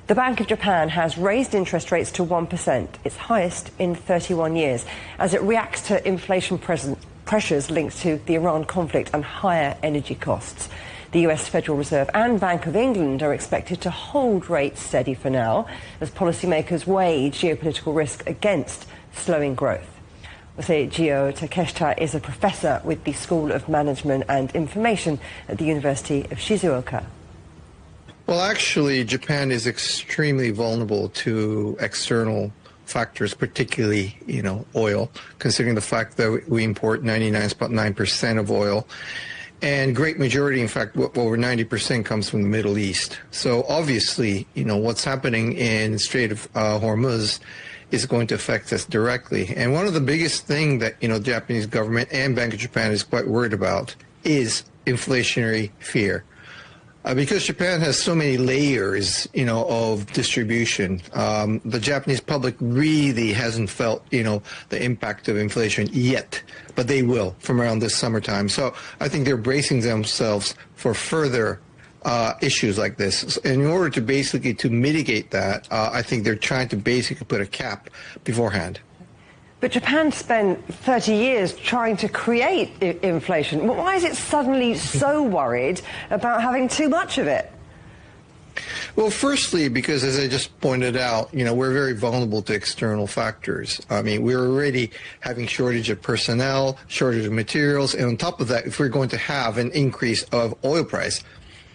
The Bank of Japan has raised interest rates to 1%, its highest in 31 years, as it reacts to inflation pressures linked to the Iran conflict and higher energy costs. The US Federal Reserve and Bank of England are expected to hold rates steady for now, as policymakers weigh geopolitical risk against slowing growth. Seijiro Takeshita is a professor with the School of Management and Information at the University of Shizuoka. Well, actually, Japan is extremely vulnerable to external factors, particularly, oil, considering the fact that we import 99.9% of oil. And great majority, in fact, over 90% comes from the Middle East. So obviously, what's happening in Strait of Hormuz is going to affect us directly. And one of the biggest things that, the Japanese government and Bank of Japan is quite worried about is inflationary fear. Because Japan has so many layers, of distribution, the Japanese public really hasn't felt, the impact of inflation yet, but they will from around this summertime. So I think they're bracing themselves for further issues like this. In order to basically to mitigate that, I think they're trying to basically put a cap beforehand. But Japan spent 30 years trying to create inflation. Why is it suddenly so worried about having too much of it? Well, firstly, because as I just pointed out, we're very vulnerable to external factors. I mean, we're already having shortage of personnel, shortage of materials, and on top of that, if we're going to have an increase of oil price,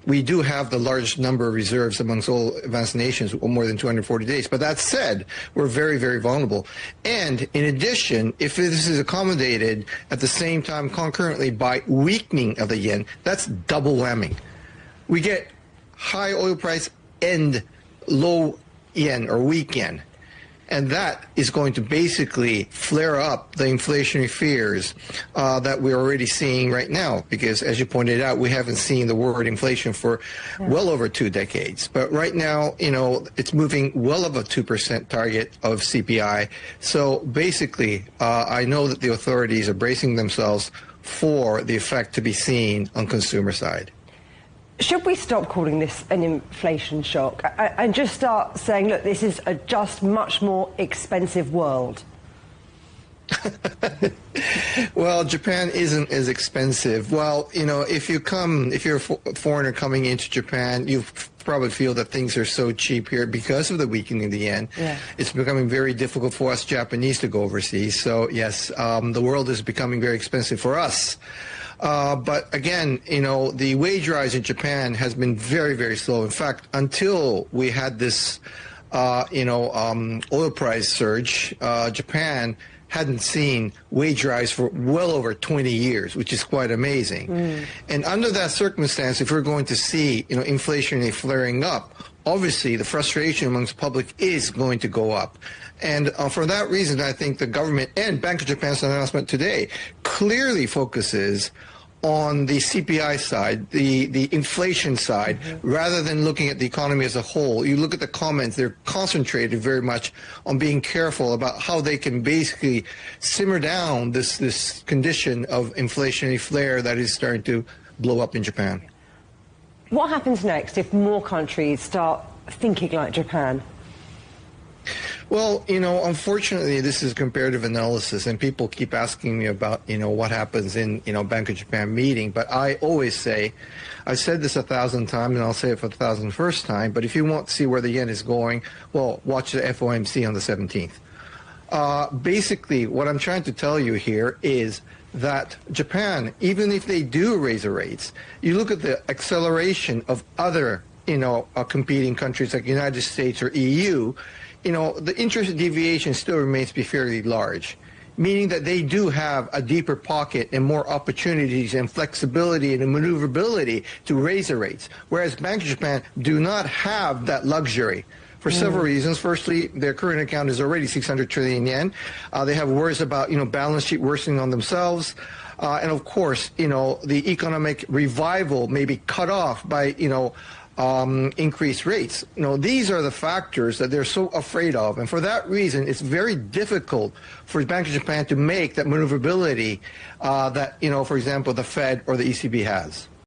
we do have the largest number of reserves amongst all advanced nations, more than 240 days. But that said, we're very, very vulnerable. And in addition, if this is accommodated at the same time concurrently by weakening of the yen, that's double whammy. We get high oil price and low yen or weak yen. And that is going to basically flare up the inflationary fears that we're already seeing right now. Because, as you pointed out, we haven't seen the word inflation for well over 2 decades. But right now, it's moving well above 2% target of CPI. So basically, I know that the authorities are bracing themselves for the effect to be seen on consumer side. Should we stop calling this an inflation shock and just start saying, look, this is a just much more expensive world? Well, Japan isn't as expensive. Well, if you're a foreigner coming into Japan, you probably feel that things are so cheap here because of the weakening of the yen. Yeah. It's becoming very difficult for us Japanese to go overseas. So, yes, the world is becoming very expensive for us. But again, the wage rise in Japan has been very, very slow. In fact, until we had this, oil price surge, Japan hadn't seen wage rise for well over 20 years, which is quite amazing. And under that circumstance, if we're going to see, inflation flaring up, obviously the frustration amongst the public is going to go up. And for that reason, I think the government and Bank of Japan's announcement today clearly focuses on the CPI side, the inflation side, rather than looking at the economy as a whole. You look at the comments, they're concentrated very much on being careful about how they can basically simmer down this condition of inflationary flare that is starting to blow up in Japan. What happens next if more countries start thinking like Japan? Well, unfortunately, this is comparative analysis, and people keep asking me about, what happens in, Bank of Japan meeting. But I always say, I've said this 1,000 times, and I'll say it for the 1,001st time, but if you want to see where the yen is going, well, watch the FOMC on the 17th. Basically, what I'm trying to tell you here is that Japan, even if they do raise the rates, you look at the acceleration of other, competing countries like the United States or EU, the interest deviation still remains to be fairly large, meaning that they do have a deeper pocket and more opportunities and flexibility and maneuverability to raise the rates, whereas Bank of Japan do not have that luxury for several reasons. Firstly, their current account is already 600 trillion yen. They have worries about, balance sheet worsening on themselves. And of course, the economic revival may be cut off by, increased rates. These are the factors that they're so afraid of. And for that reason, it's very difficult for Bank of Japan to make that maneuverability that, for example, the Fed or the ECB has.